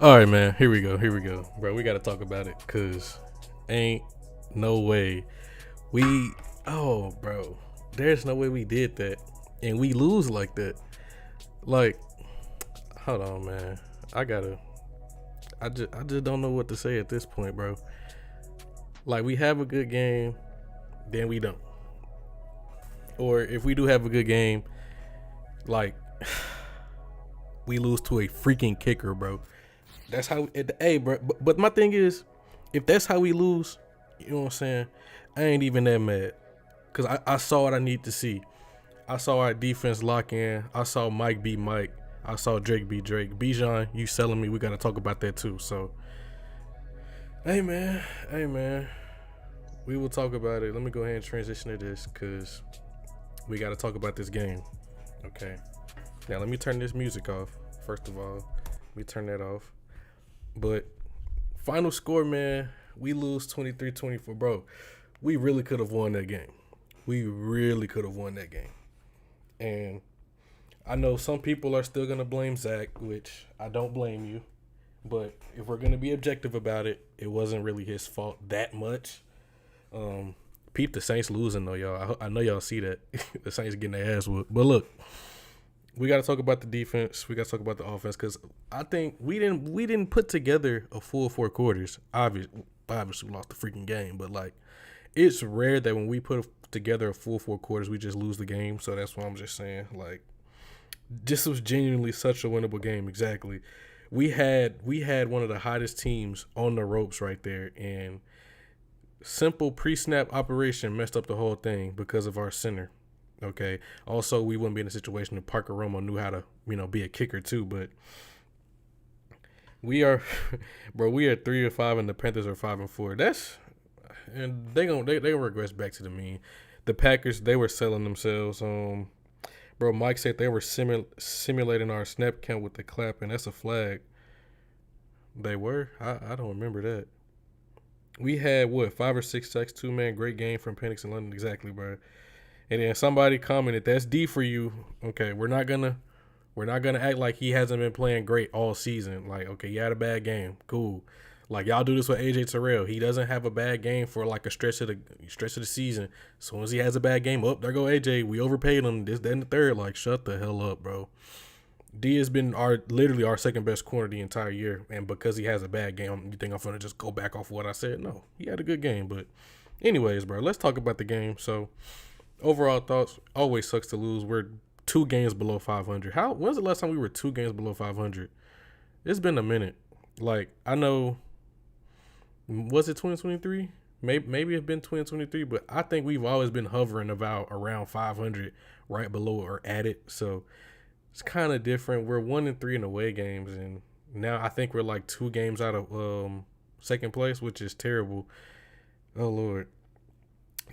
All right, man. Here we go. Here we go, bro. We got to talk about it because ain't no way we. Oh, bro. There's no way we did that and we lose like that. Like, hold on, man. I gotta. I just don't know what to say at this point, bro. Like, we have a good game, then we don't. Or if we do have a good game, like we lose to a freaking kicker, bro. That's how. Hey, bro. But my thing is, if that's how we lose, you know what I'm saying? I ain't even that mad, cause I saw what I need to see. I saw our defense lock in. I saw Mike beat Mike. I saw Drake beat Drake. Bijan, you selling me? We gotta talk about that too. So, hey man, we will talk about it. Let me go ahead and transition to this, cause we gotta talk about this game. Okay. Now let me turn this music off. First of all, let me turn that off. But final score, man, we lose 23-24. Bro, we really could have won that game. We really could have won that game. And I know some people are still going to blame Zach, which I don't blame you. But if we're going to be objective about it, it wasn't really his fault that much. Peep the Saints losing, though, y'all. I know y'all see that. The Saints getting their ass whooped. But look, we got to talk about the defense. We got to talk about the offense because I think we didn't put together a full four quarters. Obviously, we lost the freaking game, but like it's rare that when we put together a full four quarters, we just lose the game. So that's why I'm just saying, like, this was genuinely such a winnable game. Exactly. We had one of the hottest teams on the ropes right there, and simple pre-snap operation messed up the whole thing because of our center. Okay. Also, we wouldn't be in a situation if Parker Romo knew how to, be a kicker too. But we are, bro. We are 3-5, and the Panthers are 5-4. And they regress back to the mean. The Packers, they were selling themselves. Bro, Mike said they were simulating our snap count with the clap, and that's a flag. They were. I don't remember that. We had 5 or 6 sacks, 2-man, great game from Penix in London. Exactly, bro. And then somebody commented, "That's D for you." Okay, we're not gonna act like he hasn't been playing great all season. Like, okay, you had a bad game, cool. Like y'all do this with AJ Terrell. He doesn't have a bad game for like a stretch of the season. As soon as he has a bad game, there go AJ. We overpaid him. This, that, and the third. Like, shut the hell up, bro. D has been literally our second best corner the entire year, and because he has a bad game, you think I'm gonna just go back off what I said? No, he had a good game. But anyways, bro, let's talk about the game. So. Overall thoughts, always sucks to lose. We're 2 games below 500. When's the last time we were 2 games below 500? It's been a minute. Like, I know, was it 2023? Maybe it's been 2023, but I think we've always been hovering about around 500, right below or at it. So it's kind of different. We're 1-3 in away games, and now I think we're like 2 games out of second place, which is terrible. Oh Lord.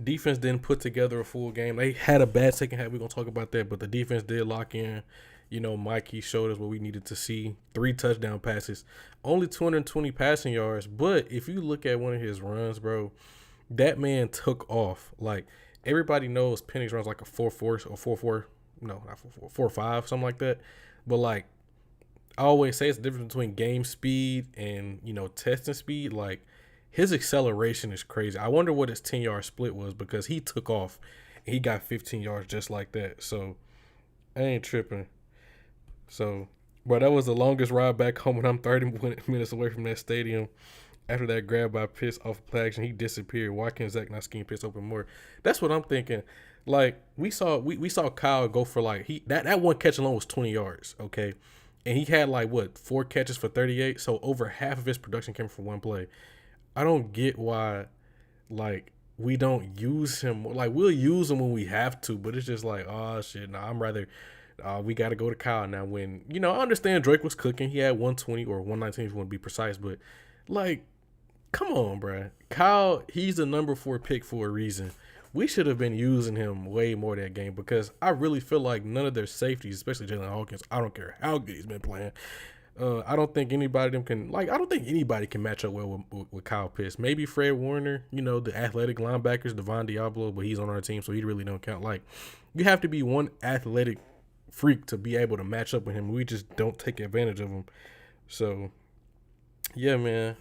Defense didn't put together a full game. They had a bad second half. We're going to talk about that. But the defense did lock in. Mike, he showed us what we needed to see. 3 touchdown passes. Only 220 passing yards. But if you look at one of his runs, bro, that man took off. Like, everybody knows Penix runs like a 4-4 or 4-4. No, not 4-4. 4-5, something like that. But, like, I always say it's the difference between game speed and, testing speed. Like, his acceleration is crazy. I wonder what his 10-yard split was because he took off and he got 15 yards just like that. So I ain't tripping. So, bro, that was the longest ride back home when I'm 30 minutes away from that stadium. After that grab by Pitts off play action, he disappeared. Why can't Zach not scheme Pitts open more? That's what I'm thinking. Like, we saw Kyle go for like that one catch alone was 20 yards, okay? And he had like 4 catches for 38. So over half of his production came from one play. I don't get why, like, we don't use him. Like, we'll use him when we have to, but it's just like, oh, shit, I'm rather, we got to go to Kyle now when, I understand Drake was cooking. He had 120 or 119 if you want to be precise, but, like, come on, bruh. Kyle, he's the number 4 pick for a reason. We should have been using him way more that game because I really feel like none of their safeties, especially Jalen Hawkins, I don't care how good he's been playing, I don't think anybody can match up well with Kyle Pitts. Maybe Fred Warner, the athletic linebackers, Devon Diablo, but he's on our team, so he really don't count. Like, you have to be one athletic freak to be able to match up with him. We just don't take advantage of him. So Yeah, man.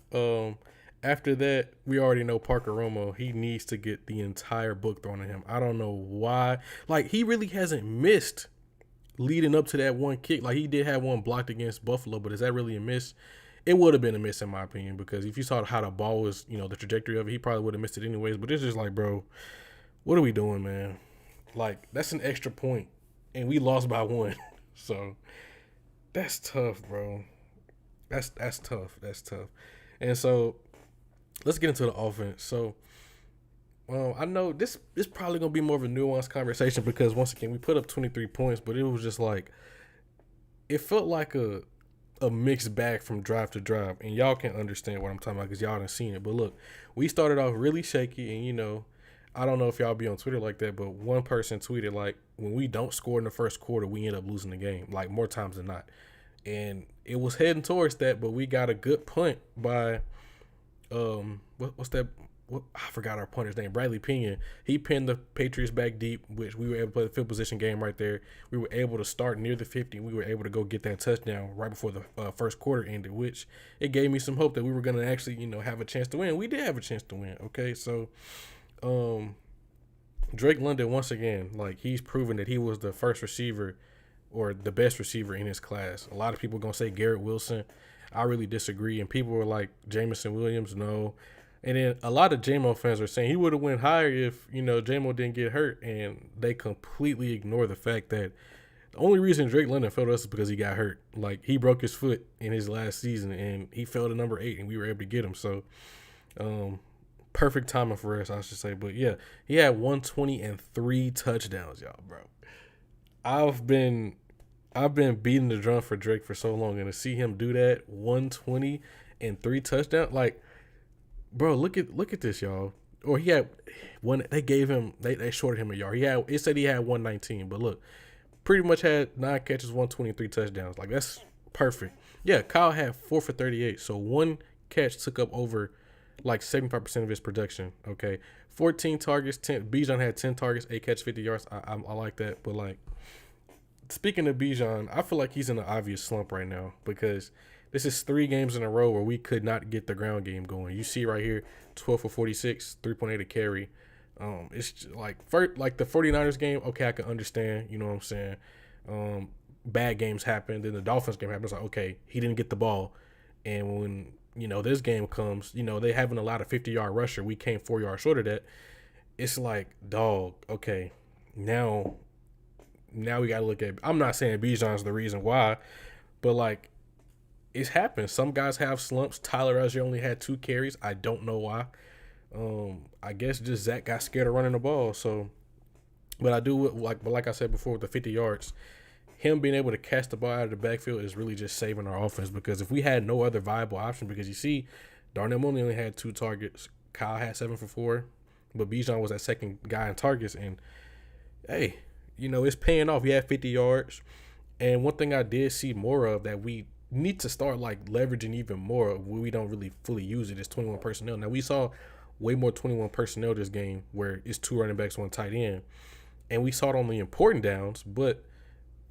After that, we already know Parker Romo. He needs to get the entire book thrown at him. I don't know why. Like he really hasn't missed leading up to that one kick. Like he did have one blocked against Buffalo, but is that really a miss? It would have been a miss in my opinion because if you saw how the ball was, the trajectory of it, he probably would have missed it anyways. But it's just like, bro, what are we doing, man? Like that's an extra point, and we lost by one. So that's tough, bro. That's tough. That's tough. And so let's get into the offense. So I know this probably gonna be more of a nuanced conversation because once again we put up 23 points, but it was just like it felt like a mixed bag from drive to drive, and y'all can understand what I'm talking about because y'all done seen it. But look, we started off really shaky, and I don't know if y'all be on Twitter like that, but one person tweeted like when we don't score in the first quarter, we end up losing the game like more times than not, and it was heading towards that, but we got a good punt by what's that? I forgot our punter's name. Bradley Pinion. He pinned the Patriots back deep, which we were able to play the field position game right there. We were able to start near the 50. We were able to go get that touchdown right before the first quarter ended, which it gave me some hope that we were going to actually, have a chance to win. We did have a chance to win. Okay, so Drake London once again, like he's proven that he was the first receiver or the best receiver in his class. A lot of people are gonna say Garrett Wilson. I really disagree, and people were like Jamison Williams, no. And then a lot of JMO fans are saying he would have went higher if JMO didn't get hurt, and they completely ignore the fact that the only reason Drake London fell to us is because he got hurt. Like he broke his foot in his last season, and he fell to number 8, and we were able to get him. So, perfect timing for us, I should say. But yeah, he had 120 and 3 touchdowns, y'all, bro. I've been beating the drum for Drake for so long, and to see him do that 120 and 3 touchdowns, like, bro, look at this, y'all. Or he had one. They gave him they shorted him a yard. It said he had 119, but look, pretty much had 9 catches, 123 touchdowns. Like that's perfect. Yeah, Kyle had 4 for 38, so one catch took up over like 75% of his production. Okay, 14 targets, 10. Bijan had 10 targets, 8 catches, 50 yards. I like that, but like. Speaking of Bijan, I feel like he's in an obvious slump right now because this is 3 games in a row where we could not get the ground game going. You see right here, 12 for 46, 3.8 a carry. It's just like the 49ers game, okay, I can understand, you know what I'm saying? Bad games happen, then the Dolphins game happens, like, okay, he didn't get the ball. And when, this game comes, they having a lot of 50-yard rusher, we came 4 yards short of that. It's like, dog, okay, now we got to look at. I'm not saying Bijan's the reason why, but like it's happened. Some guys have slumps. Tyler Algier only had 2 carries. I don't know why. I guess just Zach got scared of running the ball. So, but I do like I said before with the 50 yards, him being able to catch the ball out of the backfield is really just saving our offense because if we had no other viable option, because you see, Darnell Mooney only had 2 targets. Kyle had 7 for 4, but Bijan was that second guy in targets, and hey. It's paying off. He had 50 yards. And one thing I did see more of that we need to start like leveraging even more of when we don't really fully use it is 21 personnel. Now we saw way more 21 personnel this game where it's 2 running backs, 1 tight end. And we saw it on the important downs, but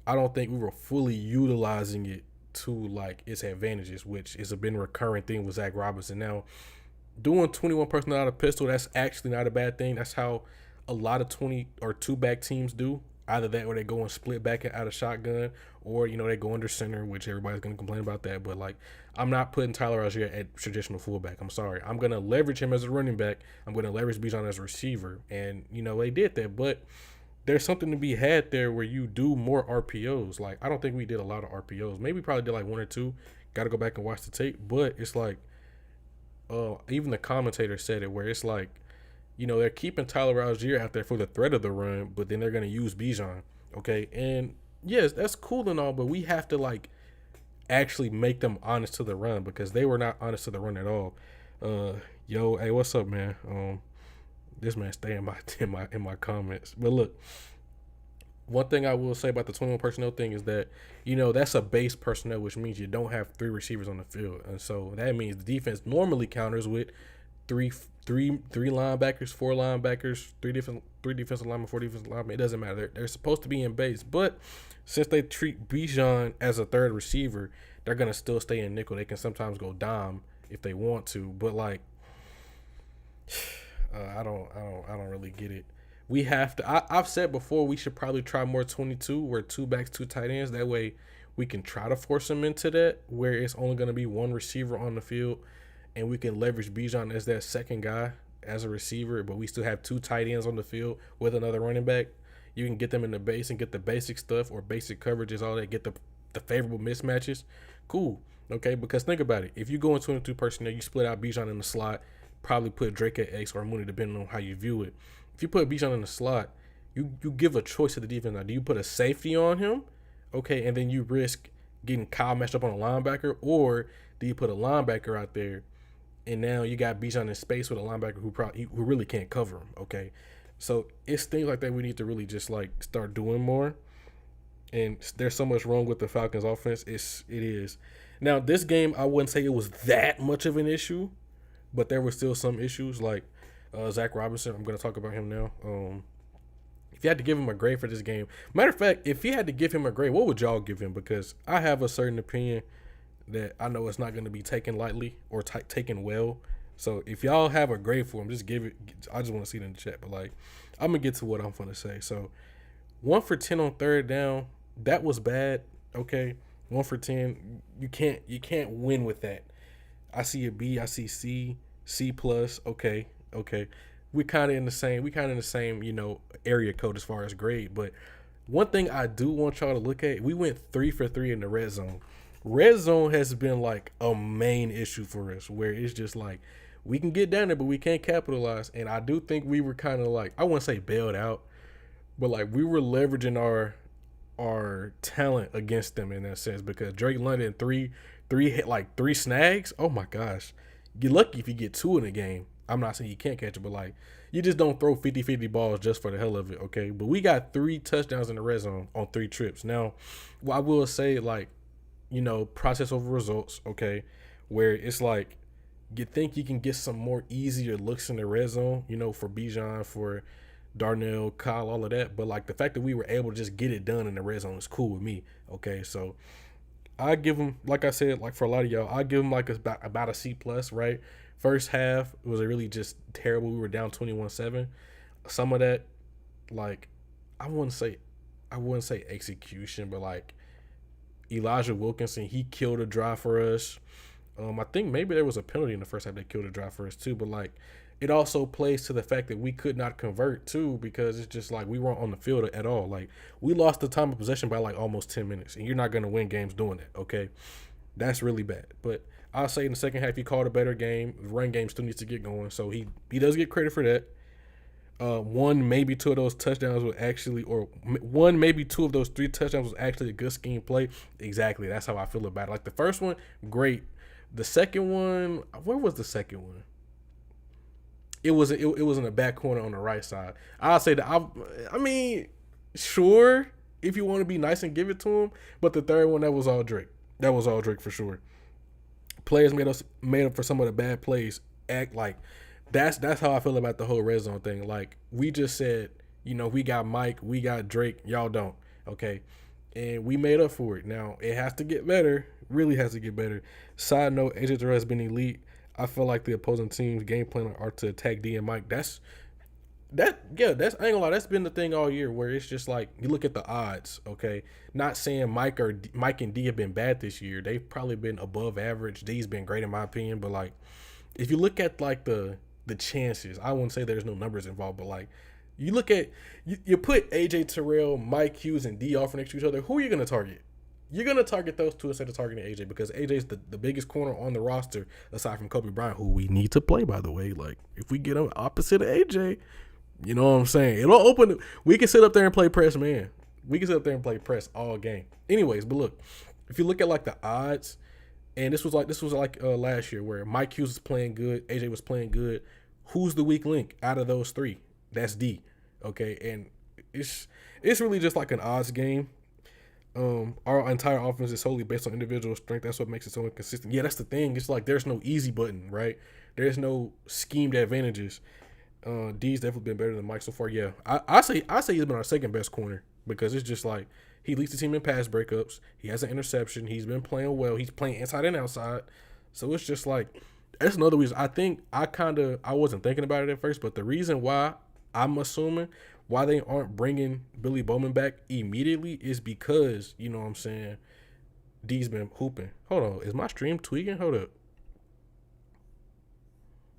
I don't think we were fully utilizing it to like its advantages, which is a been recurring thing with Zach Robinson. Now, doing 21 personnel out of pistol, that's actually not a bad thing. That's how a lot of 20 or 2 back teams do. Either that or they go and split back out of shotgun or, they go under center, which everybody's going to complain about that. But, like, I'm not putting Tyler Algier at traditional fullback. I'm sorry. I'm going to leverage him as a running back. I'm going to leverage Bijan as a receiver. And, they did that. But there's something to be had there where you do more RPOs. Like, I don't think we did a lot of RPOs. Maybe probably did like 1 or 2. Got to go back and watch the tape. But it's like, even the commentator said it where it's like, they're keeping Tyler Algier out there for the threat of the run, but then they're going to use Bijan, okay? And, yes, that's cool and all, but we have to, like, actually make them honest to the run because they were not honest to the run at all. Yo, hey, what's up, man? This man stay in my comments. But, look, one thing I will say about the 21 personnel thing is that, that's a base personnel, which means you don't have 3 receivers on the field. And so that means the defense normally counters with three linebackers, 4 linebackers, 3 defensive linemen, 4 defensive linemen. It doesn't matter. They're supposed to be in base, but since they treat Bijan as a third receiver, they're gonna still stay in nickel. They can sometimes go dime if they want to. But like, I don't really get it. We have to. I've said before we should probably try more 22, where two backs, two tight ends. That way, we can try to force them into that, where it's only going to be one receiver on the field, and we can leverage Bijan as that second guy as a receiver, but we still have two tight ends on the field with another running back. You can get them in the base and get the basic stuff or basic coverages, all that. Get the favorable mismatches. Cool. Okay, because think about it. If you go in 22 personnel, you split out Bijan in the slot, probably put Drake at X or Mooney, depending on how you view it. If you put Bijan in the slot, you give a choice to the defense. Now, do you put a safety on him? Okay, and then you risk getting Kyle matched up on a linebacker, or do you put a linebacker out there, and now you got Bijan in space with a linebacker who really can't cover him? Okay, so it's things like that we need to really just like start doing more. And there's so much wrong with the Falcons offense. It is. Now this game, I wouldn't say it was that much of an issue, but there were still some issues like Zach Robinson. I'm going to talk about him now. If you had to give him a grade for this game, matter of fact, if you had to give him a grade, what would y'all give him? Because I have a certain opinion that I know it's not going to be taken lightly or taken well. So if y'all have a grade for him, just give it. I just want to see it in the chat. But like, I'm gonna get to what I'm gonna say. So 1 for 10 on third down, that was bad. Okay, 1 for 10, you can't win with that. I see a B, I see C, C plus. Okay. We kind of in the same, area code as far as grade. But one thing I do want y'all to look at, we went 3 for 3 in the red zone. Red zone has been like a main issue for us, where it's just like we can get down there, but we can't capitalize. And I do think we were kind of like, I wouldn't say bailed out, but like we were leveraging our talent against them in that sense, because Drake London three hit like 3 snags. Oh my gosh, you're lucky if you get 2 in a game. I'm not saying you can't catch it, but like you just don't throw 50-50 balls just for the hell of it, okay? But we got 3 touchdowns in the red zone on 3 trips. Now, I will say, like, process over results, okay, where it's like you think you can get some more easier looks in the red zone, for Bijan, for Darnell, Kyle, all of that. But like the fact that we were able to just get it done in the red zone is cool with me, okay? So I give them, like I said, like for a lot of y'all, I give them like about a C plus, right? First half was really just terrible. We were down 21-7. Some of that, like, I wouldn't say execution, but like Elijah Wilkinson, he killed a drive for us. I think maybe there was a penalty in the first half that killed a drive for us too, but like it also plays to the fact that we could not convert too, because it's just like we weren't on the field at all. Like we lost the time of possession by like almost 10 minutes, and you're not going to win games doing that, okay? That's really bad. But I'll say in the second half he called a better game. The run game still needs to get going, so he does get credit for that. One, maybe 2 of those touchdowns were actually, or one, maybe 2 of those 3 touchdowns was actually a good scheme play. Exactly, that's how I feel about it. Like the first one, great. The second one, where was the second one? It was in the back corner on the right side. I'll say that. I mean, sure, if you want to be nice and give it to him, but the third one, that was all Drake. That was all Drake for sure. Players made up for some of the bad plays. Act like that's how I feel about the whole red zone thing. Like we just said, we got Mike, we got Drake, y'all don't, okay, and we made up for it. Now it has to get better, really has to get better. Side note: AJ Terrell has been elite. I feel like the opposing team's game plan are to attack D and Mike. That's I ain't gonna lie, that's been the thing all year, where it's just like you look at the odds, okay? Not saying Mike and D have been bad this year. They've probably been above average. D's been great in my opinion, but like if you look at like the chances, I wouldn't say there's no numbers involved, but like you look at you put AJ Terrell, Mike Hughes, and D off next to each other, who are you gonna target? You're gonna target those 2 instead of targeting AJ, because AJ's the biggest corner on the roster aside from Kobe Bryant, who we need to play, by the way. Like if we get him opposite of AJ, you know what I'm saying? It'll open. We can sit up there and play press, man. We can sit up there and play press all game. Anyways, but look, if you look at like the odds, and this was like last year, where Mike Hughes was playing good, AJ was playing good. Who's the weak link out of those 3? That's D. Okay, and it's really just like an odds game. Our entire offense is solely based on individual strength. That's what makes it so inconsistent. Yeah, that's the thing. It's like there's no easy button, right? There's no schemed advantages. D's definitely been better than Mike so far. Yeah, I say he's been our second best corner, because it's just like he leads the team in pass breakups. He has an interception. He's been playing well. He's playing inside and outside. So it's just like That's another reason. I think I wasn't thinking about it at first, but the reason why I'm assuming why they aren't bringing Billy Bowman back immediately is because, you know what I'm saying, D's been hooping. Hold on, is my stream tweaking? Hold up.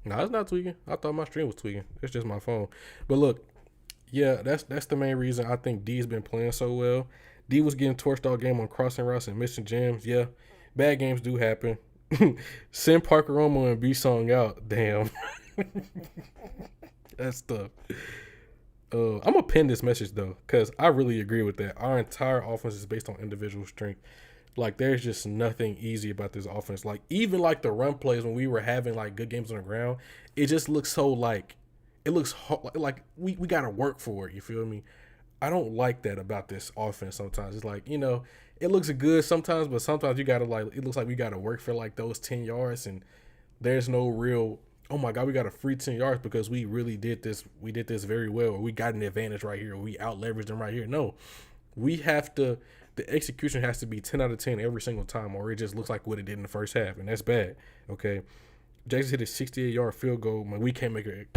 No, it's not tweaking. I thought my stream was tweaking. It's just my phone. But look, yeah, that's the main reason I think D's been playing so well. D was getting torched all game on crossing routes and missing jams. Yeah, bad games do happen. Send Parker Romo and B Song out. Damn, that's tough. I'm gonna pin this message though, cause I really agree with that. Our entire offense is based on individual strength. Like there's just nothing easy about this offense. Like even like the run plays when we were having like good games on the ground, it just looks so like it looks like we gotta work for it. You feel me? I don't like that about this offense. Sometimes it's like it looks good sometimes, but sometimes you gotta like it looks like we gotta work for like those 10 yards, and there's no real. Oh my God, we got a free 10 yards because we really did this. We did this very well, or we got an advantage right here, or we out leveraged them right here. No, we have to. The execution has to be 10 out of 10 every single time, or it just looks like what it did in the first half, and that's bad. Okay, Jackson hit a 68-yard field goal. Man, we can't make it.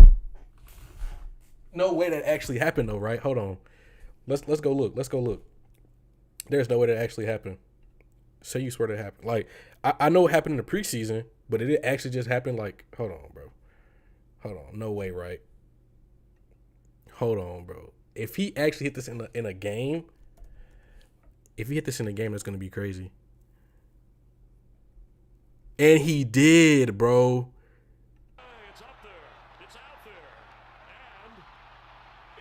No way that actually happened though, right? Hold on. Let's go look. Let's go look. There's no way that actually happened. Say you swear that happened. Like I know it happened in the preseason, but it actually just happened. Like hold on, bro. Hold on. No way, right? Hold on, bro. If he actually hit this in a game, if he hit this in a game, it's gonna be crazy. And he did, bro. It's up there. It's out there. And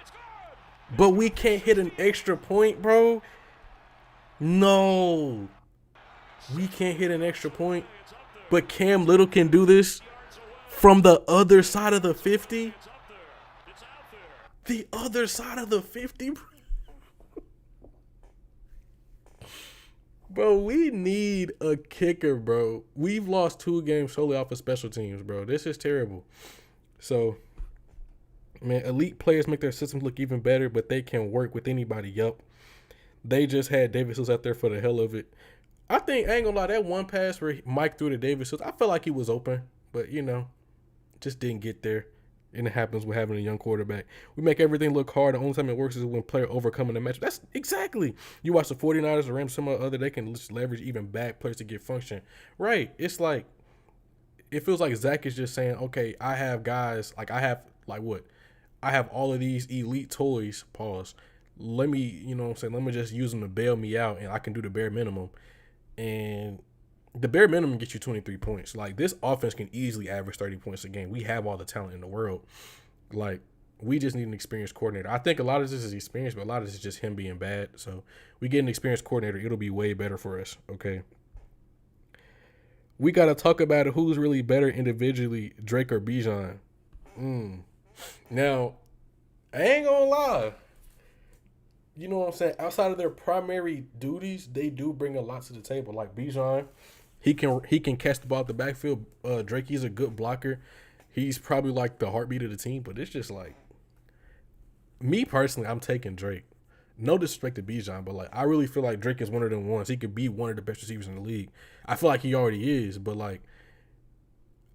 it's good. But we can't hit an extra point, bro. No. We can't hit an extra point. But Cam Little can do this from the other side of the 50. The other side of the 50, bro. Bro, we need a kicker, bro. We've lost 2 games solely off of special teams, bro. This is terrible. So, man, elite players make their systems look even better, but they can work with anybody. Yup. They just had Davis Hills out there for the hell of it. I think, I ain't gonna lie, that one pass where Mike threw to Davis Hills, I felt like he was open, but, just didn't get there. And it happens with having a young quarterback. We make everything look hard. The only time it works is when player overcoming the match. That's exactly. You watch the 49ers, the Rams, some other, they can just leverage even bad players to get function. Right. It's like, it feels like Zach is just saying, okay, I have guys, like I have, like what? I have all of these elite toys, pause. Let me, you know what I'm saying? Let me just use them to bail me out and I can do the bare minimum. And the bare minimum gets you 23 points. Like, this offense can easily average 30 points a game. We have all the talent in the world. Like, we just need an experienced coordinator. I think a lot of this is experience, but a lot of this is just him being bad. So, we get an experienced coordinator. It'll be way better for us, okay? We got to talk about it. Who's really better individually, Drake or Bijan? Now, I ain't going to lie. You know what I'm saying? Outside of their primary duties, they do bring a lot to the table. Like Bijan, he can catch the ball at the backfield. Drake, he's a good blocker. He's probably like the heartbeat of the team. But it's just like, me personally, I'm taking Drake. No disrespect to Bijan, but like I really feel like Drake is one of them ones. He could be one of the best receivers in the league. I feel like he already is, but like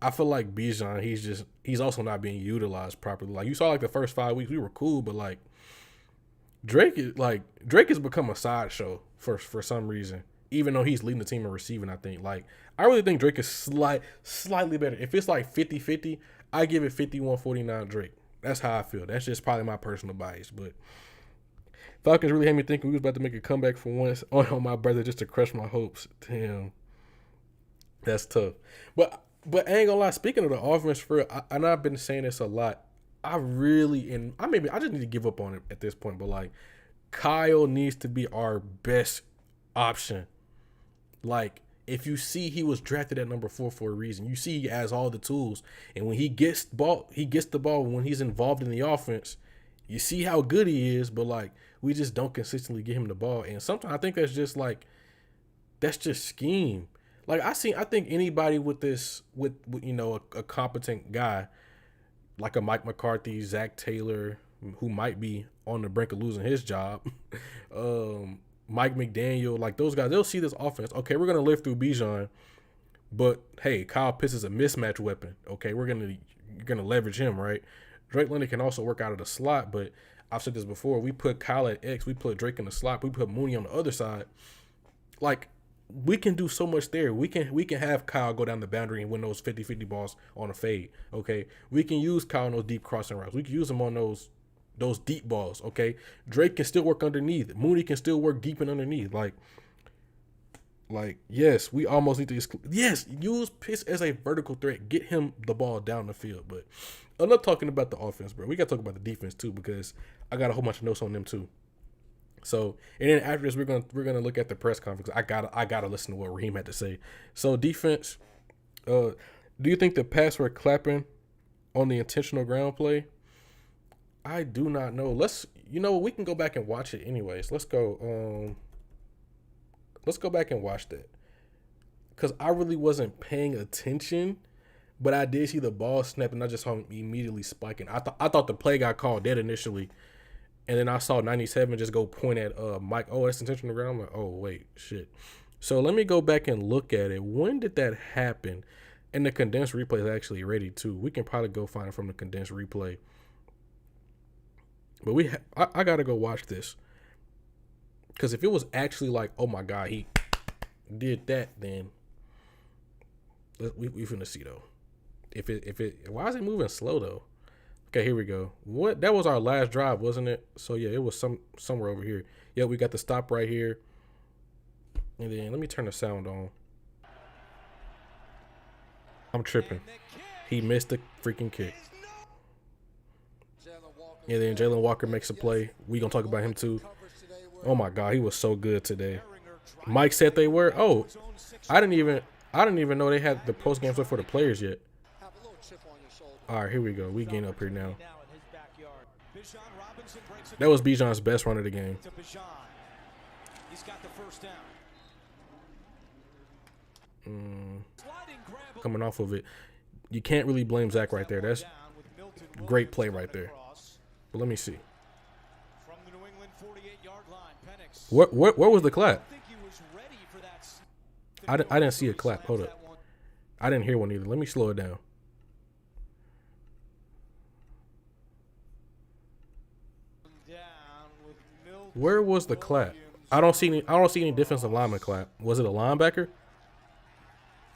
I feel like Bijan, he's also not being utilized properly. Like you saw, like the first 5 weeks we were cool, but like Drake has become a sideshow for some reason. Even though he's leading the team in receiving, I think. Like, I really think Drake is slightly better. If it's like 50-50, I give it 51-49 Drake. That's how I feel. That's just probably my personal bias. But Falcons really had me thinking we was about to make a comeback for once on my brother just to crush my hopes. Damn. That's tough. But I ain't gonna lie, speaking of the offense, I know I've been saying this a lot. I just need to give up on it at this point. But like, Kyle needs to be our best option. Like, if you see he was drafted at number 4 for a reason. You see he has all the tools, and when he gets the ball when he's involved in the offense. You see how good he is, but like we just don't consistently get him the ball, and sometimes I think that's just scheme. Like I think anybody with a competent guy like a Mike McCarthy, Zach Taylor, who might be on the brink of losing his job, Mike McDaniel, like those guys, they'll see this offense. Okay, we're going to live through Bijan, But hey, Kyle Pitts is a mismatch weapon. Okay, you're gonna leverage him, right? Drake London can also work out of the slot, but I've said this before. We put Kyle at X, we put Drake in the slot, we put Mooney on the other side. Like, we can do so much there. We can have Kyle go down the boundary and win those 50-50 balls on a fade. Okay, we can use Kyle on those deep crossing routes. We can use him on those deep balls. Okay, Drake can still work underneath. Mooney can still work deep and underneath. Like, yes, we almost need to use Pitts as a vertical threat. Get him the ball down the field. But enough talking about the offense, bro. We got to talk about the defense too, because I got a whole bunch of notes on them too. So, and then after this, we're gonna look at the press conference. I gotta listen to what Raheem had to say. So, defense. Do you think the pass were clapping on the intentional ground play? I do not know. We can go back and watch it anyways. Let's go. Let's go back and watch that, because I really wasn't paying attention, but I did see the ball snap, and I just saw him immediately spiking. I thought the play got called dead initially, and then I saw 97 just go point at Mike. Oh, that's intentional ground. I'm like, oh wait, shit. So let me go back and look at it. When did that happen? And the condensed replay is actually ready too. We can probably go find it from the condensed replay. But I gotta go watch this. Because if it was actually like, oh my God, he did that, then we finna see though. Why is it moving slow though? Okay, here we go. What? That was our last drive, wasn't it? So yeah, it was somewhere over here. Yeah, we got the stop right here. And then let me turn the sound on. I'm tripping. He missed the freaking kick. And then Jalen Walker makes a play. We gonna talk about him too. Oh my God, he was so good today. Mike said they were. Oh, I didn't even know they had the post game flip for the players yet. All right, here we go. We getting up here now. That was Bijan's best run of the game. Coming off of it, you can't really blame Zach right there. That's great play right there. But let me see. Where was the clap? I didn't see a clap. Hold up. I didn't hear one either. Let me slow it down. Where was the clap? I don't see any defensive lineman clap. Was it a linebacker?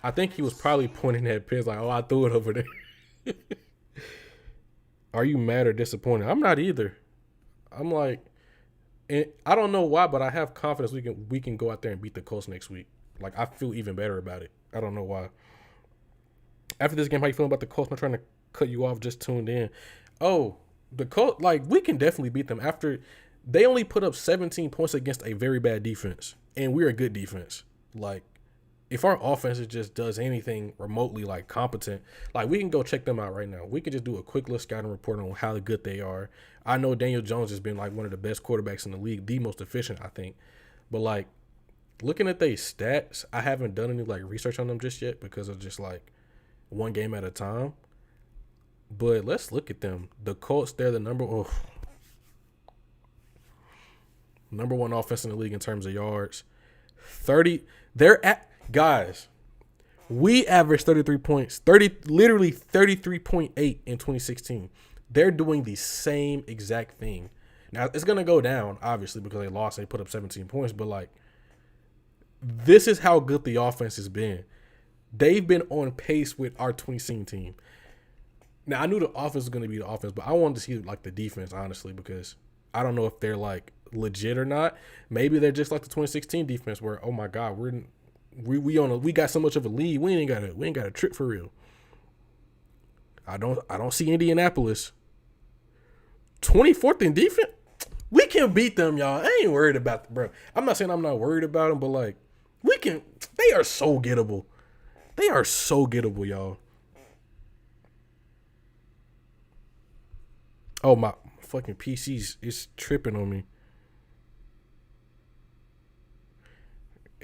I think he was probably pointing at Pitts like, oh, I threw it over there. Are you mad or disappointed? I'm not either. I'm like, and I don't know why, but I have confidence we can go out there and beat the Colts next week. Like, I feel even better about it. I don't know why. After this game, how you feeling about the Colts? I'm trying to cut you off, just tuned in. Oh, the Colts, like, we can definitely beat them. After they only put up 17 points against a very bad defense, and we're a good defense. Like, if our offense just does anything remotely like competent, like, we can go check them out right now. We can just do a quick little scouting report on how good they are. I know Daniel Jones has been like one of the best quarterbacks in the league, the most efficient, I think. But like, looking at their stats, I haven't done any like research on them just yet because of just like one game at a time. But let's look at them. The Colts, they're the number one offense in the league in terms of yards. Guys, we averaged 33 points, literally 33.8 in 2016. They're doing the same exact thing. Now, it's going to go down, obviously, because they lost. They put up 17 points. But, like, this is how good the offense has been. They've been on pace with our 2016 team. Now, I knew the offense was going to be the offense, but I wanted to see, like, the defense, honestly, because I don't know if they're, like, legit or not. Maybe they're just like the 2016 defense where, oh, my God, we got so much of a lead. We ain't got a trip for real. I don't see Indianapolis 24th in defense. We can beat them, y'all. I ain't worried about them, bro. I'm not saying I'm not worried about them, but like, they are so gettable. They are so gettable, y'all. Oh, my fucking PC's is tripping on me.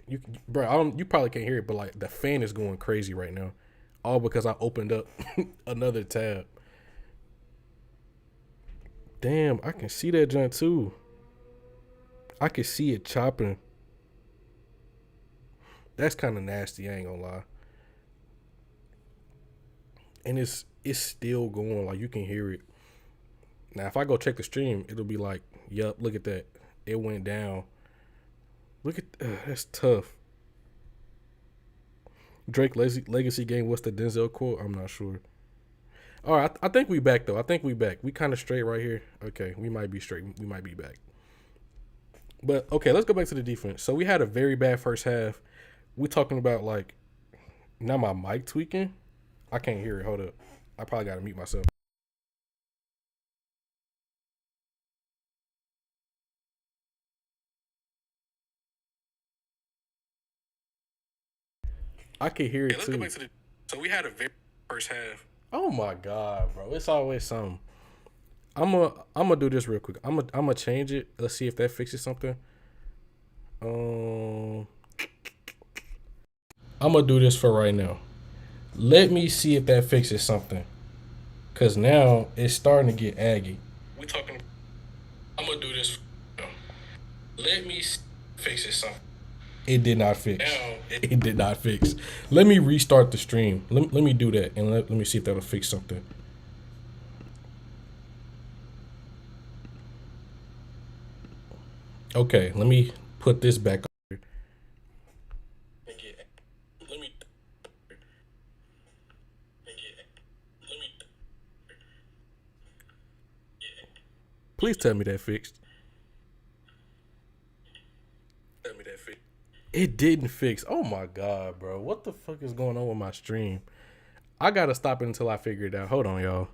You probably can't hear it, but like the fan is going crazy right now, all because I opened up another tab. Damn, I can see that joint too. I can see it chopping. That's kind of nasty. I ain't gonna lie. and it's still going. Like you can hear it. Now, if I go check the stream, it'll be like, "Yup, look at that. It went down. Look at that's tough." Drake legacy game. What's the Denzel quote? I'm not sure. All right, I think we back though. I think we back. We kind of straight right here. Okay, we might be straight. We might be back. But okay, let's go back to the defense. So we had a very bad first half. We talking about like now my mic tweaking. I can't hear it. Hold up. I probably got to mute myself. I can hear it too. So we had a very first half. Oh my god, bro! It's always something. I'm gonna do this real quick. I'm gonna change it. Let's see if that fixes something. Um, I'm gonna do this for right now. Let me see if that fixes something. Cause now it's starting to get aggy. We talking. I'm gonna do this. For now. Let me fix it something. It did not fix. Now it did not fix. Let me restart the stream. Let me do that and let me see if that'll fix something. Okay, let me put this back on here. Let me please tell me that fixed. Tell me that fixed. It didn't fix. Oh my god, bro. What the fuck is going on with my stream? I gotta stop it until I figure it out. Hold on, y'all.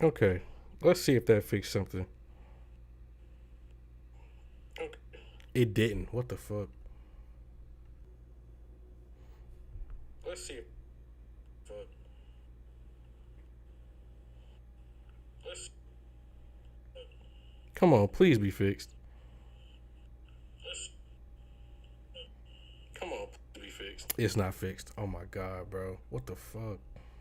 Okay. Let's see if that fixed something. It didn't. What the fuck? Let's see. Fuck. Let's. Come on, please be fixed. Come on, please be fixed. It's not fixed. Oh my god, bro. What the fuck?